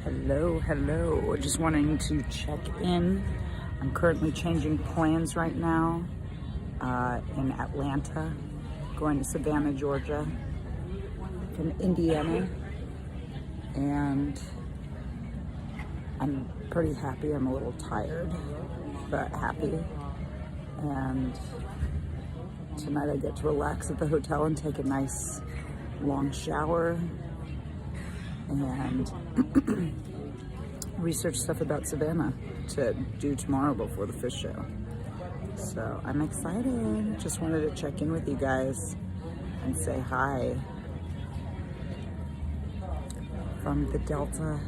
Hello. Just wanting to check in. I'm currently changing plans right now in Atlanta, going to Savannah, Georgia from Indiana, and I'm pretty happy. I'm a little tired, but happy. And tonight I get to relax at the hotel and take a nice long shower and research stuff about Savannah to do tomorrow before the fish show. So I'm excited. Just wanted to check in with you guys and say hi from the Delta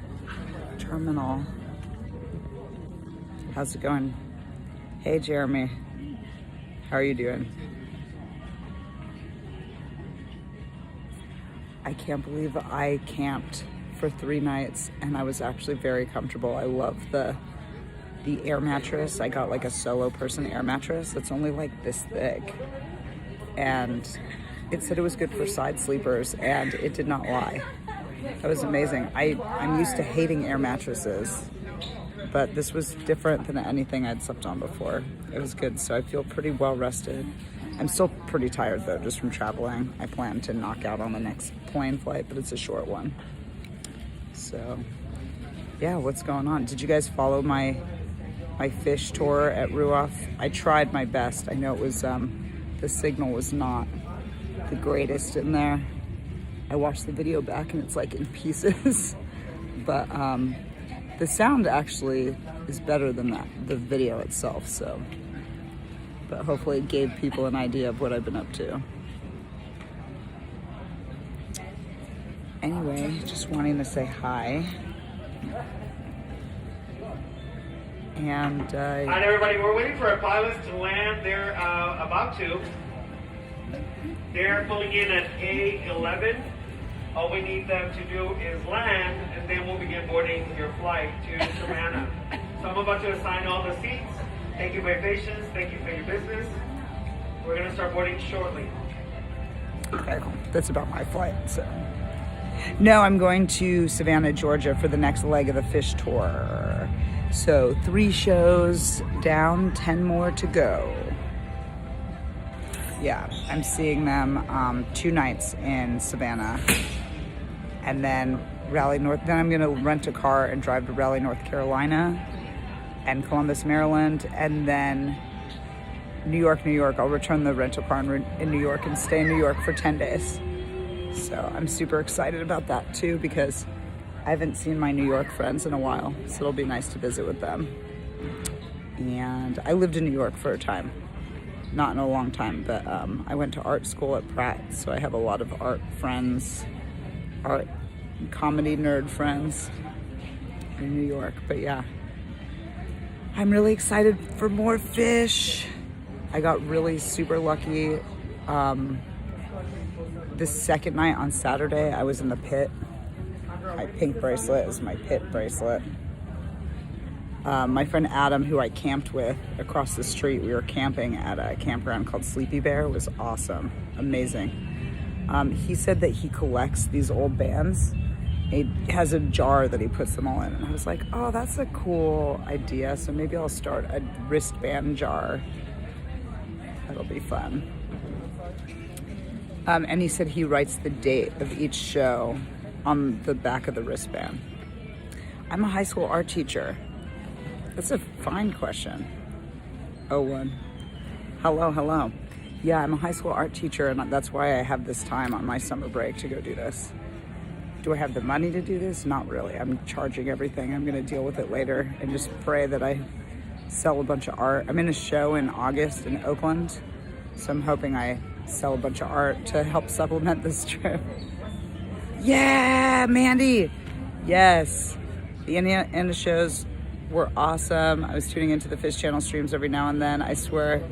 terminal. How's it going? Hey Jeremy, how are you doing? I can't believe I camped for 3 nights and I was actually very comfortable. I love the air mattress. I got like a solo person air mattress. It's only like this thick. And it said it was good for side sleepers and it did not lie. That was amazing. I'm used to hating air mattresses, but this was different than anything I'd slept on before. It was good, so I feel pretty well rested. I'm still pretty tired though, just from traveling. I plan to knock out on the next plane flight, but it's a short one. So yeah, what's going on? Did you guys follow my fish tour at Ruoff? I tried my best. I know it was, the signal was not the greatest in there. I watched the video back and it's like in pieces, but the sound actually is better than the video itself, so. But hopefully it gave people an idea of what I've been up to. Anyway, just wanting to say hi. And Hi everybody, we're waiting for our pilots to land. They're about to. They're pulling in at A11. All we need them to do is land, and then we'll begin boarding your flight to Savannah. So I'm about to assign all the seats. Thank you for your patience. Thank you for your business. We're going to start boarding shortly. Okay, that's about my flight, so. No, I'm going to Savannah, Georgia for the next leg of the fish tour. So 3 shows down, 10 more to go. Yeah, I'm seeing them 2 nights in Savannah. And then Raleigh, then I'm gonna rent a car and drive to Raleigh, North Carolina and Columbus, Maryland, and then New York. I'll return the rental car in New York and stay in New York for 10 days. So I'm super excited about that too, because I haven't seen my New York friends in a while, so it'll be nice to visit with them. And I lived in New York for a time, not in a long time, but I went to art school at Pratt, so I have a lot of art friends, art comedy nerd friends in New York. But yeah, I'm really excited for more fish. I got really super lucky. The second night on Saturday, I was in the pit. My pink bracelet is my pit bracelet. My friend Adam, who I camped with across the street, we were camping at a campground called Sleepy Bear. It was awesome, amazing. He said that he collects these old bands. He has a jar that he puts them all in. And I was like, oh, that's a cool idea. So maybe I'll start a wristband jar. That'll be fun. And he said he writes the date of each show on the back of the wristband. I'm a high school art teacher. That's a fine question. Oh, hello. Yeah, I'm a high school art teacher, and that's why I have this time on my summer break to go do this. Do I have the money to do this? Not really. I'm charging everything. I'm gonna deal with it later and just pray that I sell a bunch of art. I'm in a show in August in Oakland, so I'm hoping I sell a bunch of art to help supplement this trip. Yeah, Mandy. Yes. The Indiana shows were awesome. I was tuning into the Fish Channel streams every now and then. I swear,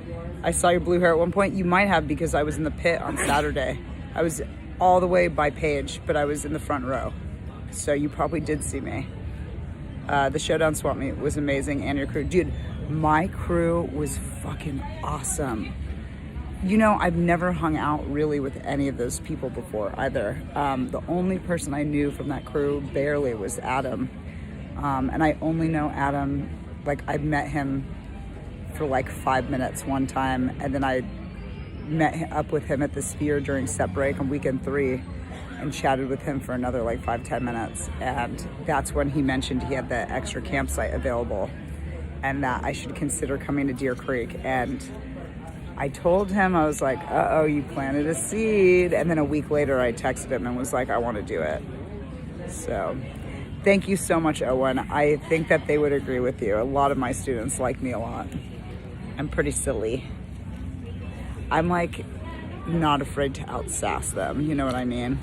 I saw your blue hair at one point. You might have, because I was in the pit on Saturday. I was all the way by Paige, but I was in the front row. So you probably did see me. The Showdown Swap Meet was amazing, and your crew. Dude, my crew was fucking awesome. You know, I've never hung out really with any of those people before either. The only person I knew from that crew barely was Adam. And I only know Adam, like I met him for like 5 minutes one time, and then I met up with him at the Sphere during set break on weekend 3 and chatted with him for another like 5-10 minutes. And that's when he mentioned he had the extra campsite available and that I should consider coming to Deer Creek. And I told him, I was like, uh-oh, you planted a seed. And then a week later, I texted him and was like, I want to do it. So thank you so much, Owen. I think that they would agree with you. A lot of my students like me a lot. I'm pretty silly. I'm like not afraid to outsass them. You know what I mean?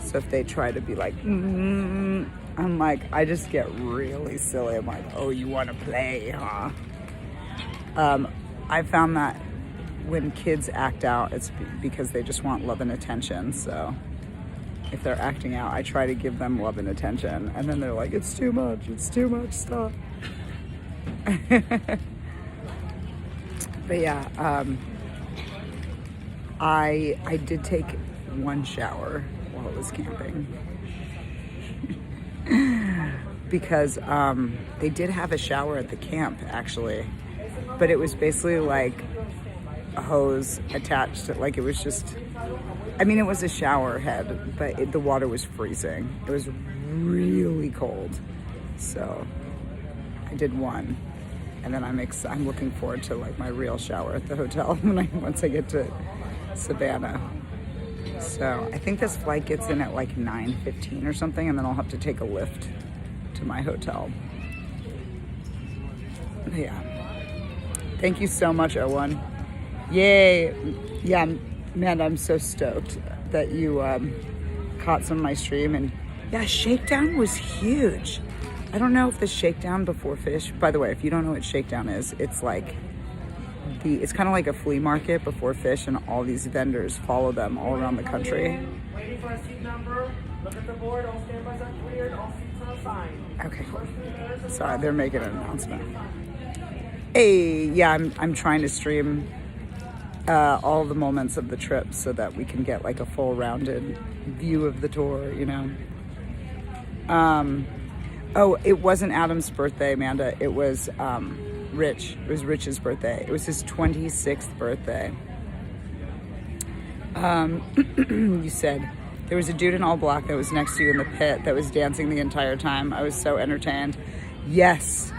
So if they try to be like, I'm like, I just get really silly. I'm like, oh, you want to play, huh? I found that when kids act out, it's because they just want love and attention. So if they're acting out, I try to give them love and attention. And then they're like, it's too much, stop. But yeah, I did take one shower while I was camping. Because they did have a shower at the camp, actually. But it was basically like a hose attached to, like it was just, I mean, it was a shower head, but the water was freezing. It was really cold. So I did one. And then I'm looking forward to like my real shower at the hotel once I get to Savannah. So I think this flight gets in at like 9:15 or something, and then I'll have to take a lift to my hotel. But yeah. Thank you so much, Owen. Yay. Yeah, man, I'm so stoked that you caught some of my stream. And yeah, Shakedown was huge. I don't know if the Shakedown before Fish, by the way, if you don't know what Shakedown is, it's like it's kind of like a flea market before Fish, and all these vendors follow them all around the country. Waiting for a seat number. Look at the board. All standbys are cleared. All seats are assigned. Okay, cool. Sorry, they're making an announcement. Hey, yeah, I'm trying to stream all the moments of the trip so that we can get like a full rounded view of the tour, you know. Oh, it wasn't Adam's birthday, Amanda. It was Rich. It was Rich's birthday. It was his 26th birthday. You said there was a dude in all black that was next to you in the pit that was dancing the entire time. I was so entertained. Yes,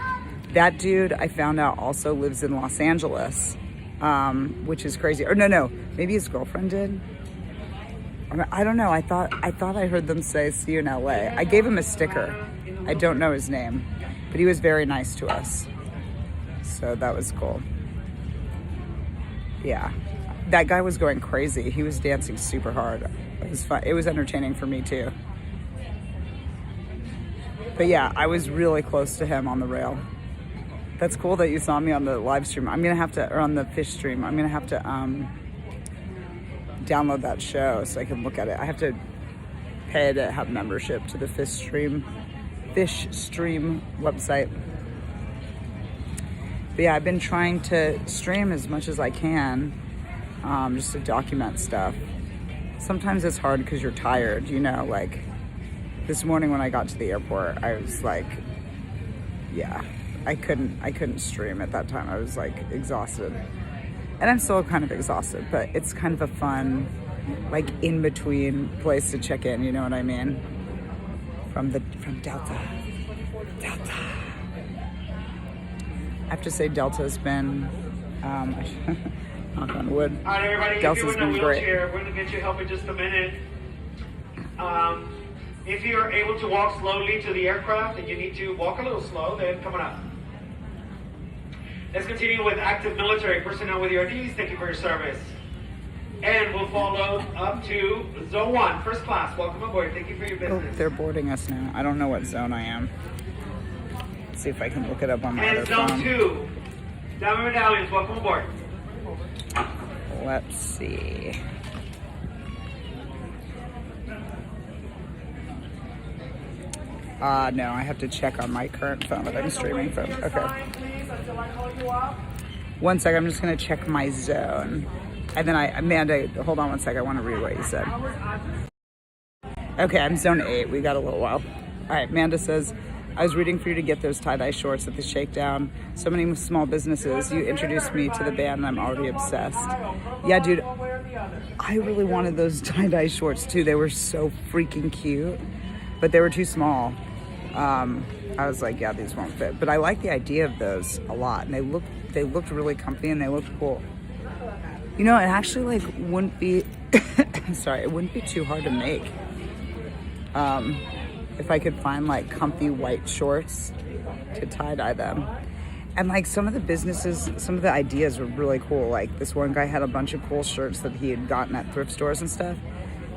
that dude I found out also lives in Los Angeles, which is crazy. Or no, maybe his girlfriend did. I don't know. I thought I heard them say see you in LA. I gave him a sticker. I don't know his name, but he was very nice to us. So that was cool. Yeah. That guy was going crazy. He was dancing super hard. It was fun. It was entertaining for me too. But yeah, I was really close to him on the rail. That's cool that you saw me on the live stream. I'm gonna have to, or on the Fish stream, I'm gonna have to download that show so I can look at it. I have to pay to have membership to the Fish stream website. But yeah, I've been trying to stream as much as I can, just to document stuff. Sometimes it's hard because you're tired, you know, like this morning when I got to the airport, I was like, yeah, I couldn't stream at that time. I was like exhausted. And I'm still kind of exhausted, but it's kind of a fun, like in between place to check in, you know what I mean? From Delta. I have to say Delta's been, knock on wood. All right, everybody, Delta's if you're in a been great. wheelchair, we're going to get you help in just a minute. If you're able to walk slowly to the aircraft and you need to walk a little slow, then come on up. Let's continue with active military personnel with your IDs. Thank you for your service. And we'll follow up to Zone 1, first class. Welcome aboard. Thank you for your Oh, business. they're boarding us now. I don't know what zone I am. Let's see if I can look it up on my other And Zone phone. 2, Diamond Medallions. Welcome aboard. Let's see. No, I have to check on my current phone that I'm streaming from. Okay. One second, I'm just gonna check my zone. And then Amanda, hold on one sec. I want to read what you said. Okay, I'm zone 8. We got a little while. All right, Amanda says, I was rooting for you to get those tie-dye shorts at the Shakedown. So many small businesses. You introduced me to the band and I'm already obsessed. Yeah, dude, I really wanted those tie-dye shorts too. They were so freaking cute, but they were too small. I was like, yeah, these won't fit. But I like the idea of those a lot. And they looked really comfy and they looked cool. You know, it actually like wouldn't be, sorry, it wouldn't be too hard to make. If I could find like comfy white shorts to tie-dye them. And like some of the businesses, some of the ideas were really cool. Like this one guy had a bunch of cool shirts that he had gotten at thrift stores and stuff.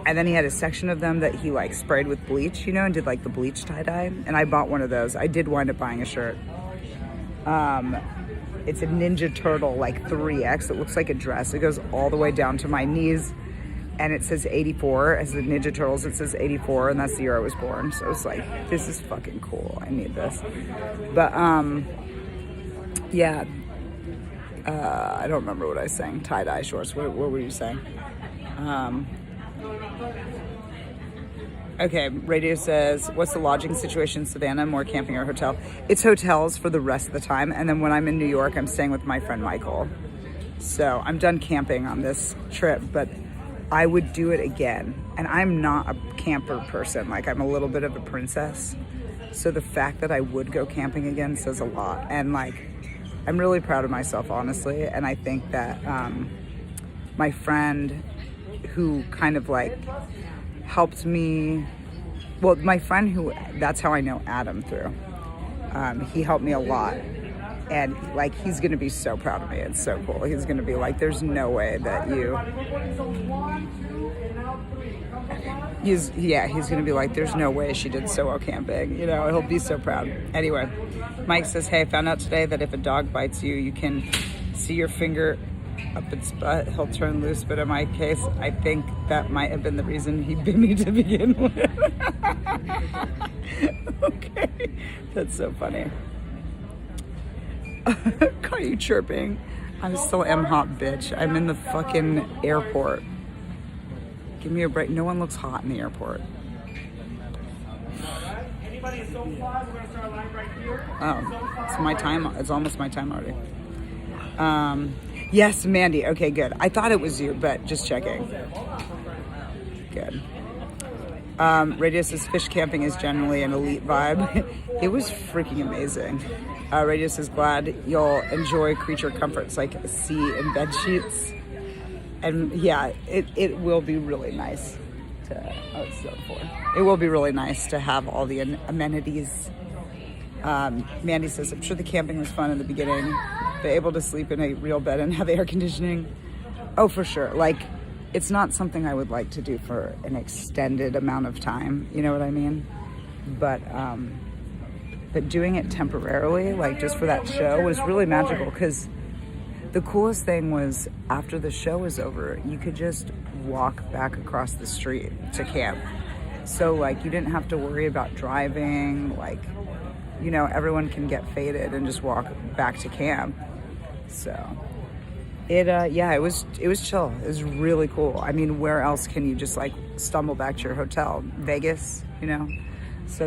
And then he had a section of them that he like sprayed with bleach, you know, and did like the bleach tie-dye. And I bought one of those. I did wind up buying a shirt. It's a Ninja Turtle, like 3X. It looks like a dress. It goes all the way down to my knees. And it says 84. As the Ninja Turtles, it says 84. And that's the year I was born. So it's like, this is fucking cool. I need this. But, yeah. I don't remember what I was saying. Tie-dye shorts. What were you saying? Okay, radio says, what's the lodging situation in Savannah? More camping or hotel? It's hotels for the rest of the time. And then when I'm in New York, I'm staying with my friend Michael. So I'm done camping on this trip, but I would do it again. And I'm not a camper person. Like, I'm a little bit of a princess. So the fact that I would go camping again says a lot. And like, I'm really proud of myself, honestly. And I think that my friend who kind of like helped me, well, my friend who, that's how I know Adam through. He helped me a lot. And like, he's gonna be so proud of me. It's so cool. He's gonna be like, there's no way that he's gonna be like, there's no way she did so well camping. You know, he'll be so proud. Anyway, Mike says, hey, I found out today that if a dog bites you, you can see your finger up its butt, he'll turn loose. But in my case, I think that might have been the reason he bit me to begin with. Okay, that's so funny. Caught you chirping. I still am hot, bitch. I'm in the fucking airport. Give me a break. No one looks hot in the airport. Oh, it's my time. It's almost my time already. Yes, Mandy. Okay, good. I thought it was you, but just checking. Good. Radio says fish camping is generally an elite vibe. It was freaking amazing. Radio says glad you'll enjoy creature comforts like a sea and bed sheets. And yeah, it will be really nice to, it will be really nice to have all the amenities. Mandy says, I'm sure the camping was fun in the beginning, but able to sleep in a real bed and have air conditioning. Oh, for sure. Like, it's not something I would like to do for an extended amount of time. You know what I mean? But doing it temporarily, like just for that show, was really magical, because the coolest thing was after the show was over, you could just walk back across the street to camp. So like, you didn't have to worry about driving. Like, you know, everyone can get faded and just walk back to camp. So it was chill. It was really cool. I mean, where else can you just like stumble back to your hotel? Vegas, you know? So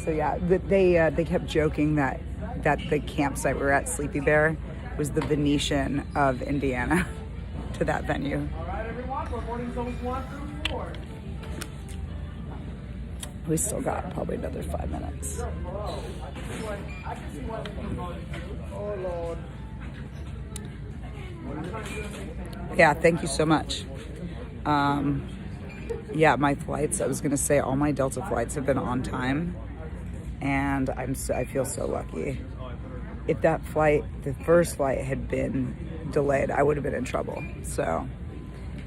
yeah, they kept joking that the campsite we were at, Sleepy Bear, was the Venetian of Indiana to that venue. All right, everyone, we're boarding zones 1 through 4. We still got probably another 5 minutes. Oh, Lord. Yeah, thank you so much. Yeah, my flights, I was gonna say all my Delta flights have been on time, and I feel so lucky. If that flight, the first flight, had been delayed, I would have been in trouble. So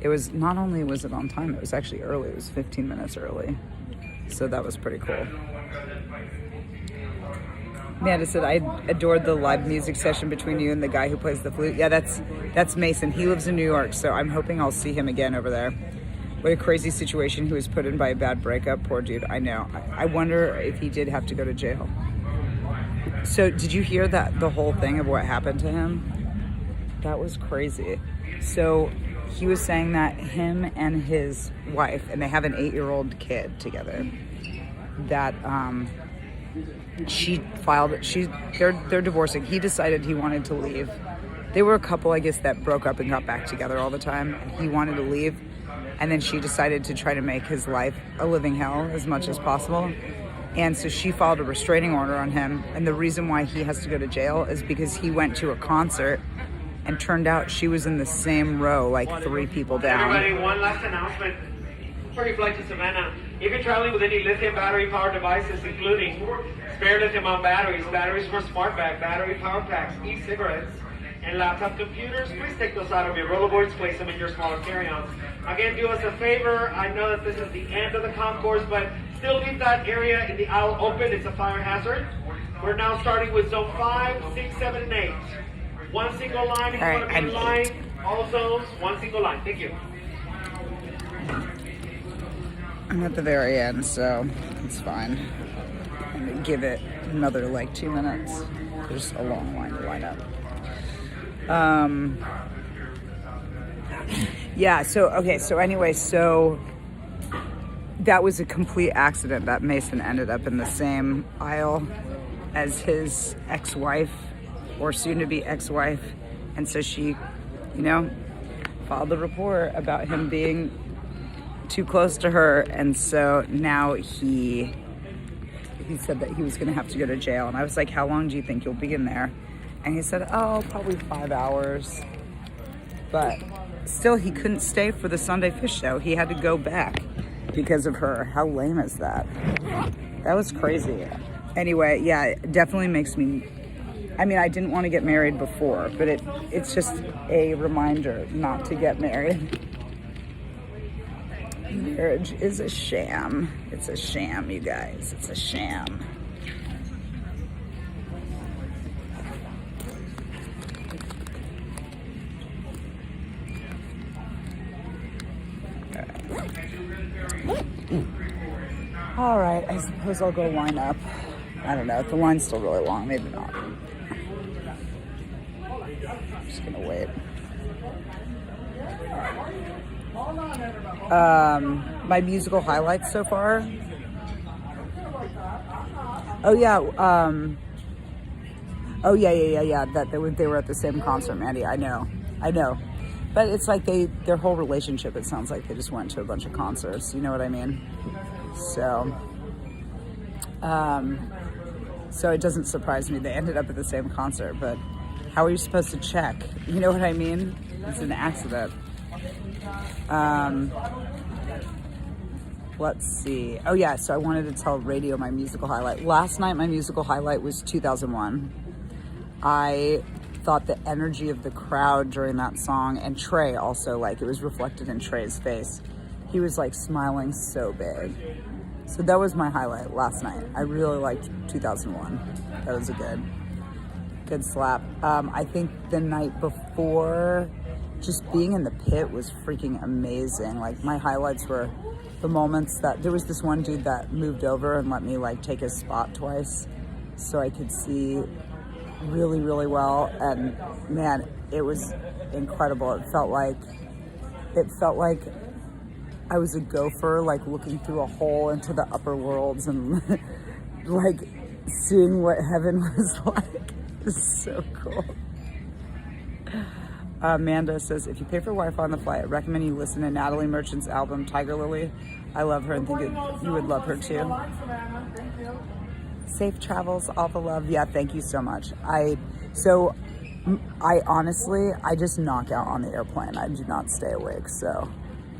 it was, not only was it on time, it was actually early. It was 15 minutes early. So that was pretty cool. Amanda said, I adored the live music session between you and the guy who plays the flute. Yeah, that's Mason. He lives in New York, so I'm hoping I'll see him again over there. What a crazy situation he was put in by a bad breakup. Poor dude. I know. I wonder if he did have to go to jail. So did you hear the whole thing of what happened to him? That was crazy. So he was saying that him and his wife, and they have an 8-year-old kid together, that they're divorcing. He decided he wanted to leave. They were a couple, I guess, that broke up and got back together all the time. He wanted to leave, and then she decided to try to make his life a living hell as much as possible. And so she filed a restraining order on him. And the reason why he has to go to jail is because he went to a concert and turned out she was in the same row, like 3 people down. Everybody, one last announcement for your flight to Savannah. If you're traveling with any lithium battery powered devices, including spare lithium-ion batteries, batteries for smart bag, battery power packs, e-cigarettes, and laptop computers, please take those out of your rollerboards, place them in your smaller carry-ons. Again, do us a favor. I know that this is the end of the concourse, but still leave that area in the aisle open. It's a fire hazard. We're now starting with zone 5, 6, 7, and 8. One single line. If you want to be in line, all zones, one single line. Thank you. I'm at the very end, so it's fine. I'm gonna give it another like 2 minutes. There's a long line to line up. Yeah, so that was a complete accident that Mason ended up in the same aisle as his ex-wife, or soon-to-be ex-wife, and so she, filed a report about him being too close to her, and so now he said that he was going to have to go to jail, and I was like, how long do you think you'll be in there? And he said, oh, probably 5 hours, but still he couldn't stay for the Sunday Fish Show. He had to go back because of her. How lame is that? That was crazy. Anyway, yeah, it definitely makes me, I didn't want to get married before, but it's just a reminder not to get married. Marriage is a sham. It's a sham, you guys. It's a sham. All right, I suppose I'll go line up. I don't know, the line's still really long, maybe not. I'm just gonna wait. My musical highlights so far. Oh yeah, that they were at the same concert, Mandy. I know. But it's like their whole relationship, it sounds like they just went to a bunch of concerts, you know what I mean? So it doesn't surprise me they ended up at the same concert, but how are you supposed to check? You know what I mean? It's an accident. Let's see. Oh yeah, so I wanted to tell Radio my musical highlight. Last night my musical highlight was 2001. I thought the energy of the crowd during that song, and Trey also, like, it was reflected in Trey's face. He was like smiling so big. So that was my highlight last night. I really liked 2001. That was a good slap. I think the night before, just being in the pit was freaking amazing. Like, my highlights were the moments that there was this one dude that moved over and let me like take his spot twice so I could see really, really well. And man, it was incredible. It felt like I was a gopher, like looking through a hole into the upper worlds and like seeing what heaven was like. It was so cool. Amanda says, if you pay for Wi-Fi on the flight, I recommend you listen to Natalie Merchant's album, Tiger Lily. I love her and think you would love her too. Safe travels, all the love. Yeah, thank you so much. I honestly, I just knock out on the airplane. I do not stay awake, so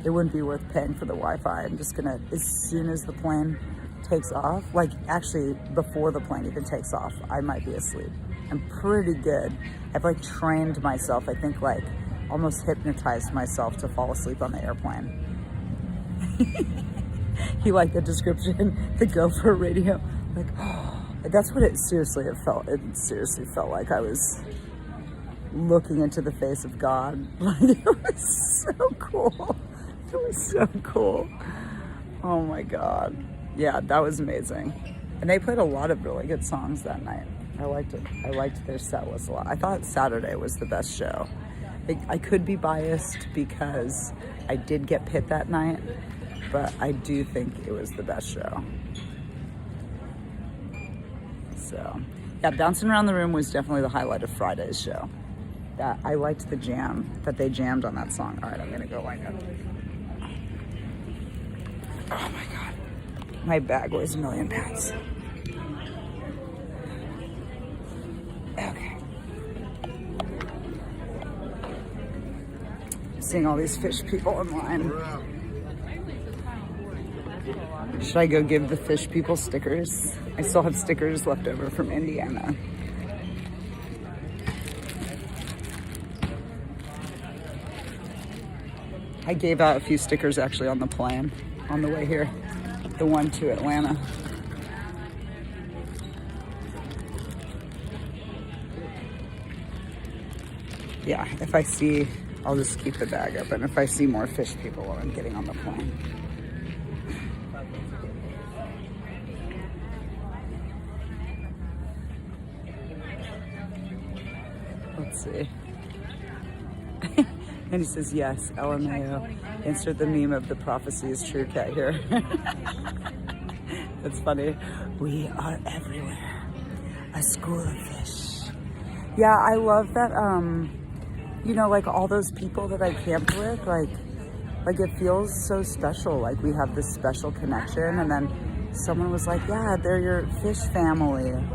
it wouldn't be worth paying for the Wi-Fi. I'm just gonna, as soon as the plane takes off, like actually before the plane even takes off, I might be asleep. I'm pretty good. I've like trained myself, I think like almost hypnotized myself to fall asleep on the airplane. He liked the description, the Gopher Radio. Like, oh, that's what it seriously felt. It seriously felt like I was looking into the face of God. Like, it was so cool. It was so cool. Oh my God. Yeah, that was amazing. And they played a lot of really good songs that night. I liked it. I liked their set list a lot. I thought Saturday was the best show. I could be biased because I did get pit that night, but I do think it was the best show. So, yeah, Bouncing Around the Room was definitely the highlight of Friday's show. That I liked the jam, that they jammed on that song. All right, I'm gonna go like that. Oh my God. My bag weighs 1,000,000 pounds. Okay. Seeing all these fish people in line. Should I go give the fish people stickers? I still have stickers left over from Indiana. I gave out a few stickers actually on the plane on the way here. The one to Atlanta. Yeah, if I see, I'll just keep the bag open. If I see more fish people when I'm getting on the plane. Let's see. And he says, yes, LMAO. Insert the meme of the prophecy is true cat here. That's funny. We are everywhere. A school of fish. Yeah, I love that, you know, like all those people that I camped with, like it feels so special. Like we have this special connection. And then someone was like, yeah, they're your fish family. And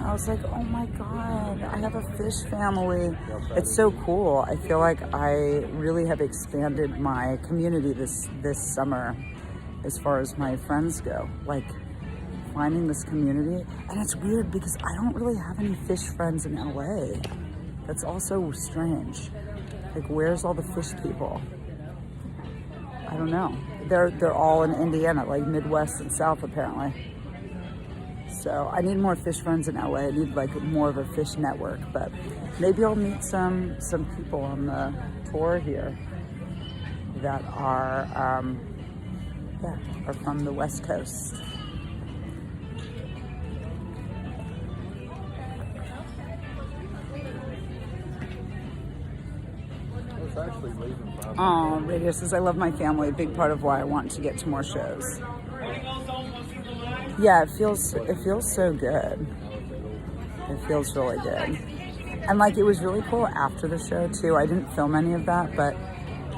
I was like, oh my God, I have a fish family. It's so cool. I feel like I really have expanded my community this summer as far as my friends go. Like finding this community. And it's weird because I don't really have any fish friends in LA. That's also strange. Like where's all the fish people? I don't know. They're all in Indiana, like Midwest and South apparently. So I need more fish friends in LA. I need like more of a fish network, but maybe I'll meet some people on the tour here that are from the West Coast. Oh, Radio says, I love my family. A big part of why I want to get to more shows. Yeah, it feels so good. It feels really good. And like, it was really cool after the show too. I didn't film any of that, but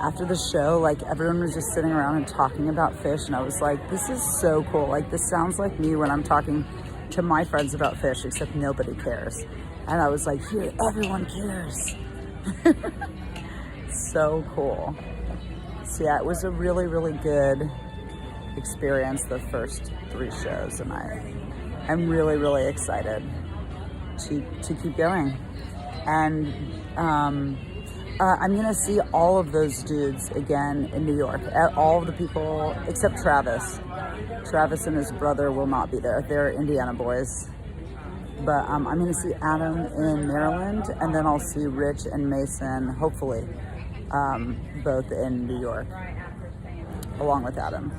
after the show, like everyone was just sitting around and talking about fish. And I was like, this is so cool. Like this sounds like me when I'm talking to my friends about fish, except nobody cares. And I was like, here, everyone cares. So cool. So yeah, it was a really, really good experience, the first 3 shows, and I'm really, really excited to keep going. And I'm gonna see all of those dudes again in New York. All of the people except Travis. Travis and his brother will not be there. They're Indiana boys. But I'm gonna see Adam in Maryland, and then I'll see Rich and Mason, hopefully, both in New York, along with Adam.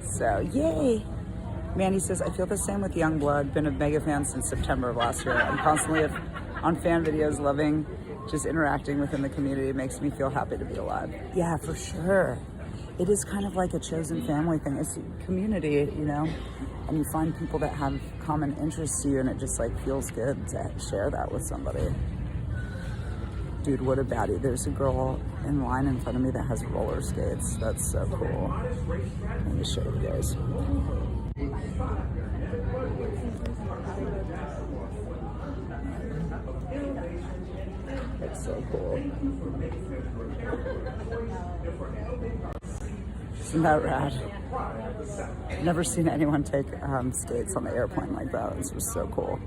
So, yay! Mandy says, I feel the same with Youngblood. Been a mega fan since September of last year. I'm constantly on fan videos, loving just interacting within the community. It makes me feel happy to be alive. Yeah, for sure. It is kind of like a chosen family thing. It's a community, you know, and you find people that have common interests to you, and it just like feels good to share that with somebody. Dude, what a baddie. There's a girl in line in front of me that has roller skates. That's so cool. Let me show you guys. That's so cool. Isn't that rad? Never seen anyone take skates on the airplane like that. This was so cool.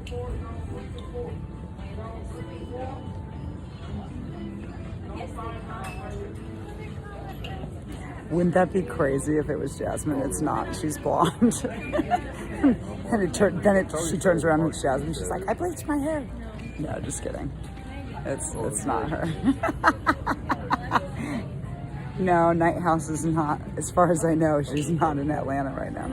Wouldn't that be crazy if it was Jasmine? It's not. She's blonde. And she turns around and it's Jasmine. She's like, I bleached my hair. No, just kidding. It's not her. No, Night House is not. As far as I know, she's not in Atlanta right now.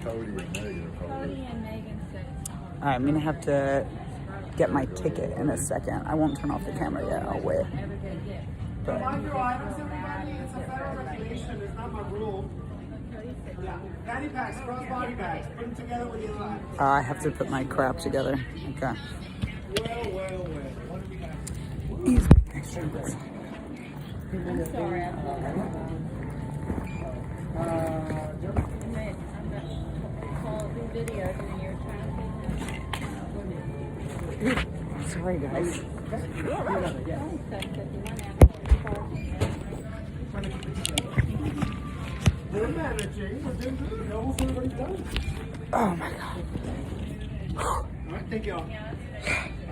Cody and Megan. Cody and Megan said it's hard. All right, I'm gonna have to get my ticket in a second. I won't turn off the camera yet. I'll wait. But Mind your items, everybody. It's a federal regulation. It's not my rule. Yeah. Fanny packs, cross body bags. Put them together with your items. I have to put my crap together. Okay. Well. What do we got? These extra bits. I'm sorry, I'm not do videos and you're trying to Sorry, guys. We're managing. We're doing good. Almost everybody's done. Oh my god. All right, thank you all. All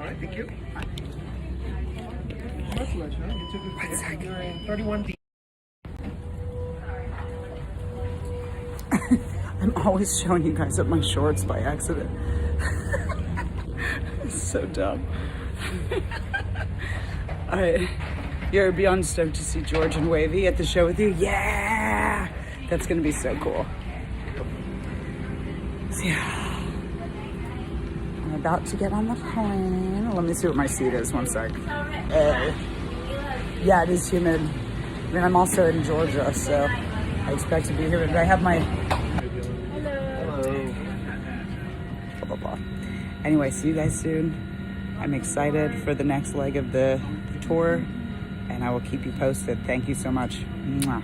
right, thank you. Congratulations. You took it. You're in 31D. I'm always showing you guys up my shorts by accident. It's so dumb. Alright, you're beyond stoked to see George and Wavy at the show with you? Yeah! That's gonna be so cool. So yeah. I'm about to get on the plane. Let me see what my seat is, one sec. Yeah, it is humid. I mean, I'm also in Georgia, so I expect to be here, but I have my... Blah, blah, blah. Anyway, see you guys soon. I'm excited for the next leg of the tour, and I will keep you posted. Thank you so much. Mwah.